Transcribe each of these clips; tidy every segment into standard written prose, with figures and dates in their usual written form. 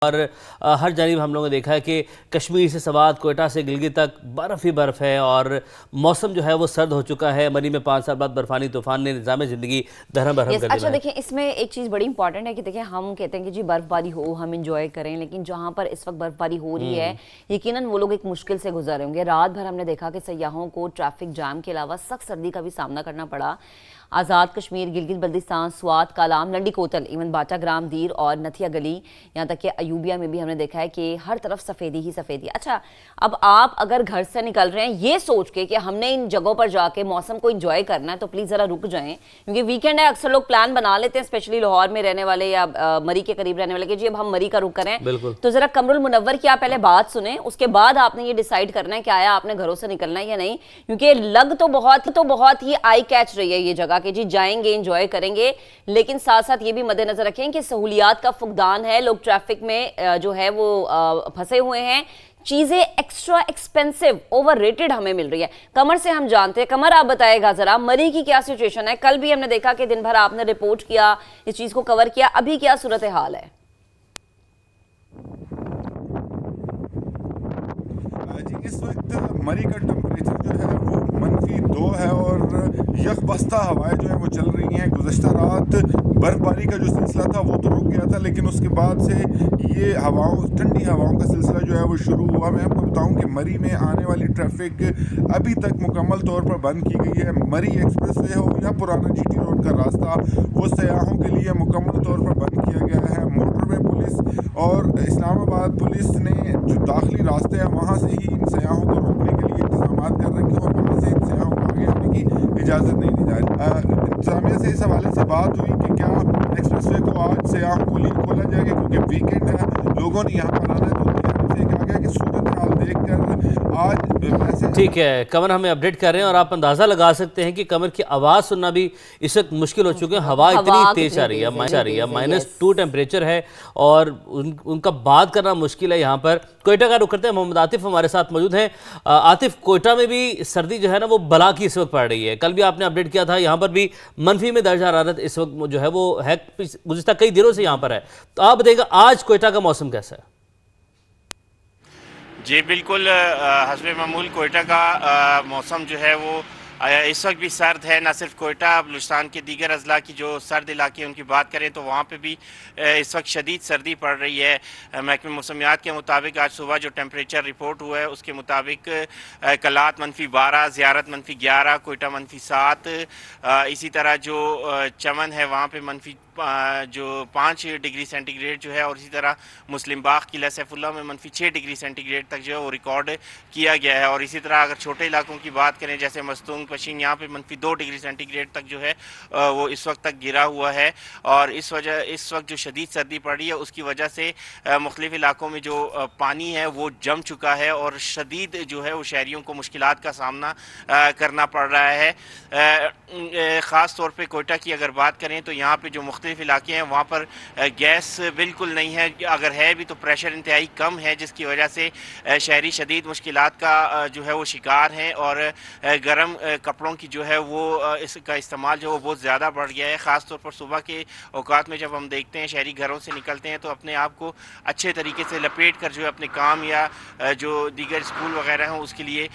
और हर जानिब हम लोगों ने देखा है कि कश्मीर से सवात, कोयटा से गिलगित तक बर्फ़ ही बर्फ़ है और मौसम जो है वो सर्द हो चुका है। मरी में 5 साल बाद बर्फानी तूफान ने निज़ाम ज़िंदगी दहरम बरहम कर अच्छा दिया है। देखिए, इसमें एक चीज़ बड़ी इंपॉर्टेंट है कि देखिए हम कहते हैं कि जी बर्फबारी हो, हम इंजॉय करें, लेकिन जहाँ पर इस वक्त बर्फबारी हो रही है यकीनन वो लोग एक मुश्किल से गुजर रहे होंगे। रात भर हमने देखा कि सयाहों को ट्रैफिक जाम के अलावा सख्त सर्दी का भी सामना करना पड़ा। आज़ाद कश्मीर, गिलगित बल्तिस्तान, स्वात, कालाम, लंडी कोतल, इवन बाटाग्राम, दीर और नथिया गली, यहाँ तक कि अयूबिया में भी हमने देखा है कि हर तरफ सफ़ेदी ही सफ़ेदी। अच्छा, अब आप अगर घर से निकल रहे हैं ये सोच के कि हमने इन जगहों पर जाके मौसम को इंजॉय करना है, तो प्लीज़ ज़रा रुक जाएं, क्योंकि वीकेंड है। अक्सर लोग प्लान बना लेते हैं, स्पेशली लाहौर में रहने वाले या मरी के करीब रहने वाले, कि जी अब हम मरी का रुख करें, तो ज़रा कमरुल मुनव्वर की आप पहले बात सुने, उसके बाद आपने ये डिसाइड करना है कि आया आपने घरों से निकलना है या नहीं। क्योंकि लग तो बहुत ही आई कैच रही है ये जगह कि जी जाएंगे, एंजॉय करेंगे, लेकिन साथ साथ ये भी मद्देनजर रखें कि सहूलियात का फुकदान है, लोग ट्रैफिक में जो है वो फंसे हुए हैं, चीजें एक्स्ट्रा एक्सपेंसिव, ओवररेटेड हमें मिल रही है। कमर से हम जानते हैं। कमर, आप बताएगा जरा मरी की क्या सिचुएशन है? कल भी हमने देखा कि दिन भर आपने रिपोर्ट किया, इस चीज को कवर किया, अभी क्या सूरत हाल है? जी, इस वक्त मरी का टेम्परेचर जो है वो -2 है और यकबस्ता हवाएं जो है वो चल रही हैं। गुज़श्ता रात बर्फबारी का जो सिलसिला था वो तो रुक गया था, लेकिन उसके बाद से ये ठंडी हवाओं का सिलसिला जो है वो शुरू हुआ। मैं आपको बताऊं कि मरी में आने वाली ट्रैफिक अभी तक मुकम्मल तौर पर बंद की गई है। मरी एक्सप्रेसवे हो या पुराना जीटी रोड का रास्ता, वो सयाहों के लिए मुकम्मल तौर पर बंद किया गया है। मोटरवे पुलिस और इस्लामाबाद पुलिस ने जो दाखिली रास्ते हैं वहाँ से ही इन सयाहों को रोकने के लिए इंतजाम कर रखे हैं और वहाँ से इन सयाहों को आगे आने की इजाज़त नहीं दी जा रही। इंतजामिया से इस हवाले से बात हुई कि क्या एक्सप्रेसवे को आज सयाहों को लिए खोला जाएगा, क्योंकि वीकेंड है, लोगों ने यहाँ पर आना है। तो उनसे कहा गया कि सूरत हाल देख कर आज ठीक है, कमर हमें अपडेट कर रहे हैं और आप अंदाज़ा लगा सकते हैं कि कमर की आवाज़ सुनना भी इस वक्त मुश्किल हो चुकी है। हवा इतनी तेज आ रही है, -2 टेम्परेचर है और उनका बात करना मुश्किल है। यहाँ पर कोयटा का रुख करते हैं, मोहम्मद आतिफ हमारे साथ मौजूद हैं। आतिफ, कोयटा में भी सर्दी जो है ना वो बला की इस वक्त पड़ रही है। कल भी आपने अपडेट किया था, यहाँ पर भी मनफी में दर्ज हरारत इस वक्त जो है वो है, गुज़िश्ता कई दिनों से यहाँ पर है। तो आप बताइएगा आज कोयटा का मौसम कैसा है? जी बिल्कुल, हस्बे मामूल कोयटा का मौसम जो है वो इस वक्त भी सर्द है। न सिर्फ कोयटा, बलूचिस्तान के दीगर अजला की जो सर्द इलाके उनकी बात करें तो वहाँ पे भी इस वक्त शदीद सर्दी पड़ रही है। महकमे मौसमियात के मुताबिक आज सुबह जो टेम्परेचर रिपोर्ट हुआ है उसके मुताबिक कलात -12, ज़ियारत -11, कोयटा -7, इसी तरह जो चमन है वहाँ पे जो 5 डिग्री सेंटीग्रेड जो है, और इसी तरह मुस्लिम बाग किला सैफुल्लाह में -6 डिग्री सेंटीग्रेड तक जो है वो रिकॉर्ड किया गया है। और इसी तरह अगर छोटे इलाकों की बात करें जैसे मस्तूंग, पशीन, यहाँ पे -2 डिग्री सेंटीग्रेड तक जो है वो इस वक्त तक गिरा हुआ है। और इस वक्त जो शदीद सर्दी पड़ रही है उसकी वजह से मुख्तलिफ इलाकों में जो पानी है वो जम चुका है और शदीद जो है वो शहरियों को मुश्किलात का सामना करना पड़ रहा है। ख़ास तौर पे कोयटा की अगर बात करें तो यहाँ पे जो मुख्तलिफ इलाके हैं वहाँ पर गैस बिल्कुल नहीं है, अगर है भी तो प्रेशर इंतहाई कम है, जिसकी वजह से शहरी शदीद मुश्किलात का जो है वो शिकार हैं। और गर्म कपड़ों की जो है वो इसका इस्तेमाल जो है वो बहुत ज़्यादा बढ़ गया है। ख़ास तौर पर सुबह के औकात में जब हम देखते हैं शहरी घरों से निकलते हैं तो अपने आप को अच्छे तरीके से लपेट कर जो है अपने काम या जो दीगर स्कूल वगैरह हैं उसके लिए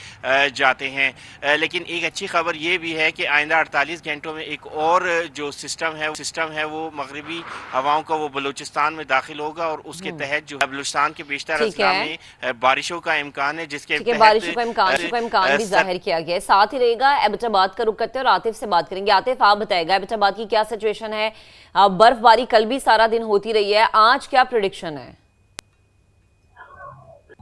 जाते हैं। लेकिन एक अच्छी खबर ये भी है कि आइंदा 48 घंटों में एक और जो सिस्टम है वो मगरबी हवाओं का वो बलूचिस्तान में दाखिल होगा और उसके तहत जो बलूचिस्तान के बेशतर अजला में बारिशों का इम्कान है, जिसके तहत बारिशों का इम्कान भी जाहिर किया गया है। साथ ही रहेगा एबटाबाद का रुख करते हैं और आतिफ से बात करेंगे। आतिफ, आप बताएगा एबटाबाद की क्या सिचुएशन है? बर्फबारी कल भी सारा दिन होती रही है, आज क्या प्रेडिक्शन है?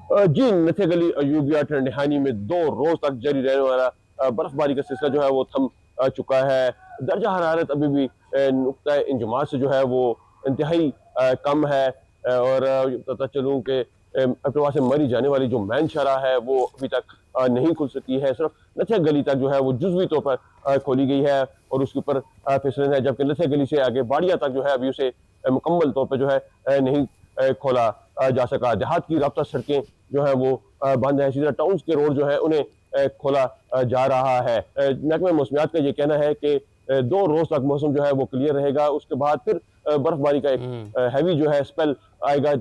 जी, नथिया गली, अयूबिया, ठंडहानी में 2 रोज तक जारी रहने वाला बर्फबारी का सिलसिला जो है वो थम चुका है। दर्जा हरारत अभी भी नुक्ता इंजमात से जो है वो इंतहाई कम है। और पता चलूँ कि अक्टूबर से मरी जाने वाली जो मैन शरा है वो अभी तक नहीं खुल सकी है। सिर्फ नथिया गली तक जो है वो जुज़वी तौर पर खोली गई है और उसके ऊपर फिसलन है, जबकि नथिया गली से आगे बाड़िया तक जो है अभी उसे मुकम्मल तौर पर जो है नहीं खोला जा सका। देहात की राब्ता सड़कें जो है वो बंद है। इसी तरह टाउन्स के रोड जो है उन्हें खोला जा रहा है। महकमे मौसमियात का ये कहना है कि 2 रोज तक मौसम जो है वो क्लियर रहेगा, उसके बाद फिर बर्फबारी का एक हैवी जो है स्पेल आएगा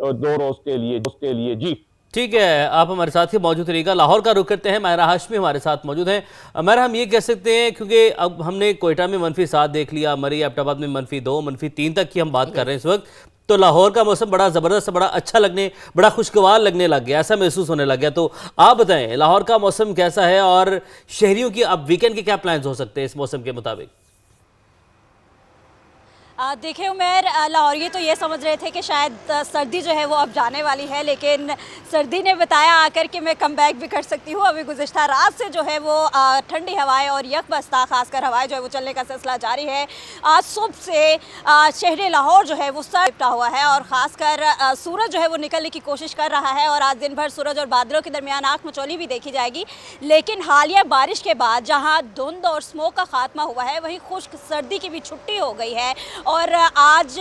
2 रोज के लिए जी। ठीक है, आप हमारे साथ ही मौजूद रहिएगा। लाहौर का रुख करते हैं, मायरा हाशमी हमारे साथ मौजूद हैं। मायरा, हम ये कह सकते हैं क्योंकि अब हमने कोयटा में -7 देख लिया, मरी एबटाबाद में -2, -3 तक की हम बात कर रहे हैं इस वक्त, तो लाहौर का मौसम बड़ा ज़बरदस्त, बड़ा अच्छा लगने, बड़ा खुशगवार लगने लग गया, ऐसा महसूस होने लग गया। तो आप बताएं लाहौर का मौसम कैसा है और शहरियों की अब वीकेंड के क्या प्लान्स हो सकते हैं इस मौसम के मुताबिक? देखिए उमेर, लाहौरी तो ये समझ रहे थे कि शायद सर्दी जो है वो अब जाने वाली है, लेकिन सर्दी ने बताया आकर कि मैं कम बैक भी कर सकती हूँ। अभी गुज़िश्ता रात से जो है वो ठंडी हवाएं और यकबस्ता खासकर हवाएं जो है वो चलने का सिलसिला जारी है। आज सुबह से शहर लाहौर जो है वो लिपटा हुआ है और ख़ासकर सूरज जो है वो निकलने की कोशिश कर रहा है और आज दिन भर सूरज और बादलों के दरमियान आँख मचौली भी देखी जाएगी। लेकिन हालिया बारिश के बाद जहाँ धुंध और स्मोक का खात्मा हुआ है, वहीं खुश्क सर्दी की भी छुट्टी हो गई है और आज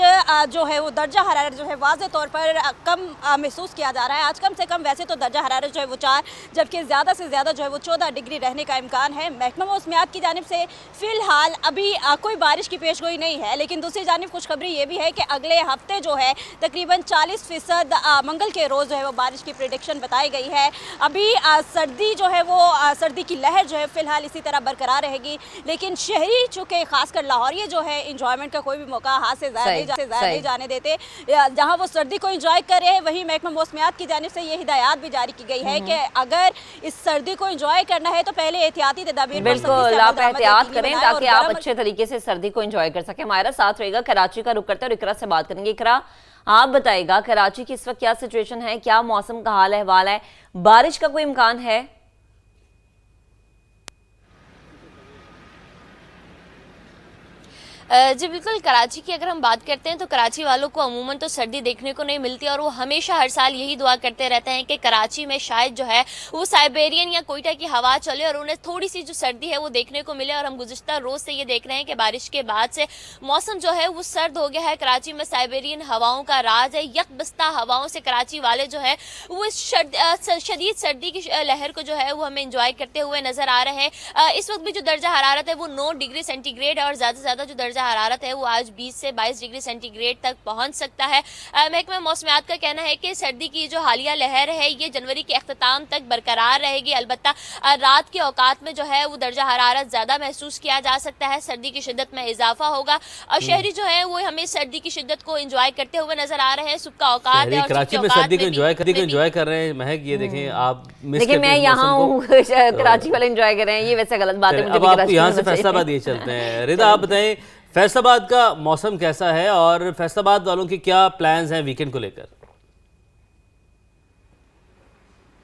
जो है वो दर्जा हरारत जो है वाज़े तौर पर कम महसूस किया जा रहा है। आज कम से कम वैसे तो दर्जा हरारत जो है वो 4, जबकि ज़्यादा से ज़्यादा जो है वो 14 डिग्री रहने का इम्कान है। महकमा मौसमियात की जानिब से फ़िलहाल अभी कोई बारिश की पेशगोई नहीं है, लेकिन दूसरी जानिब खुशखबरी ये भी है कि अगले हफ्ते जो है तकरीबन 40% मंगल के रोज़ जो है वो बारिश की प्रेडिक्शन बताई गई है। अभी सर्दी जो है वो सर्दी की लहर जो है फ़िलहाल इसी तरह बरकरार रहेगी, लेकिन शहरी चूँकि खासकर लाहौरिये जो है इंजॉयमेंट का कोई भी मौका हाथ से ज़्यादा नहीं जाने देते। जहां वो सर्दी को एंजॉय कर रहे हैं, वहीं महकमा मौसमियात की जानिब से ये हिदायत भी जारी की गई है कि अगर इस सर्दी को एंजॉय करना है तो पहले एहतियाती तदाबीर बिल्कुल आप एहतियात करें ताकि आप अच्छे तरीके से सर्दी को एंजॉय कर सकें। हमारा साथ रहेगा, कराची का रुख करते हैं और इकरा से बात करेंगे। इकरा, आप बताइएगा कराची की इस वक्त क्या सिचुएशन है, क्या मौसम का हाल अहवाल है, बारिश का कोई इम्कान है? जी बिल्कुल, कराची की अगर हम बात करते हैं तो कराची वालों को अमूमन तो सर्दी देखने को नहीं मिलती और वो हमेशा हर साल यही दुआ करते रहते हैं कि कराची में शायद जो है वो साइबेरियन या कोयटा की हवा चले और उन्हें थोड़ी सी जो सर्दी है वो देखने को मिले। और हम गुज़िश्ता रोज़ से ये देख रहे हैं कि बारिश के बाद से मौसम जो है वो सर्द हो गया है। कराची में साइबेरियन हवाओं का राज है, यकबस्ता हवाओं से कराची वाले जो है वो इस शदीद सर्दी की लहर को जो है वो हमें इंजॉय करते हुए नज़र आ रहे हैं। इस वक्त भी जो दर्जा हरारत है वो 9 डिग्री सेंटीग्रेड है और ज़्यादा से ज़्यादा जो दर्जा हरारत है वो आज 20 से 22 डिग्री सेंटीग्रेड तक पहुंच सकता है। महकमा मौसमियात का कहना है कि सर्दी की जो हालिया लहर है ये जनवरी के अख्ताम तक बरकरार रहेगी। अलबत्ता रात के औकात में जो है वो दर्जा हरारत ज़्यादा महसूस किया जा सकता है, सर्दी की शिद्दत में इजाफा होगा और शहरी जो है वो हमें सर्दी की शिद्दत को एंजॉय करते हुए नजर आ रहे हैं। सुबह का औकात है और कराची में सर्दी को एंजॉय कर रहे हैं। महक, ये देखें आप लेकिन मैं यहाँ हूँ, कराची वाले एंजॉय कर रहे हैं, ये वैसे गलत बात है। अब आप यहाँ से फैसलाबाद ये चलते हैं। रिदा, आप बताएं फैसलाबाद का मौसम कैसा है और फैसलाबाद वालों के क्या प्लान्स हैं वीकेंड को लेकर?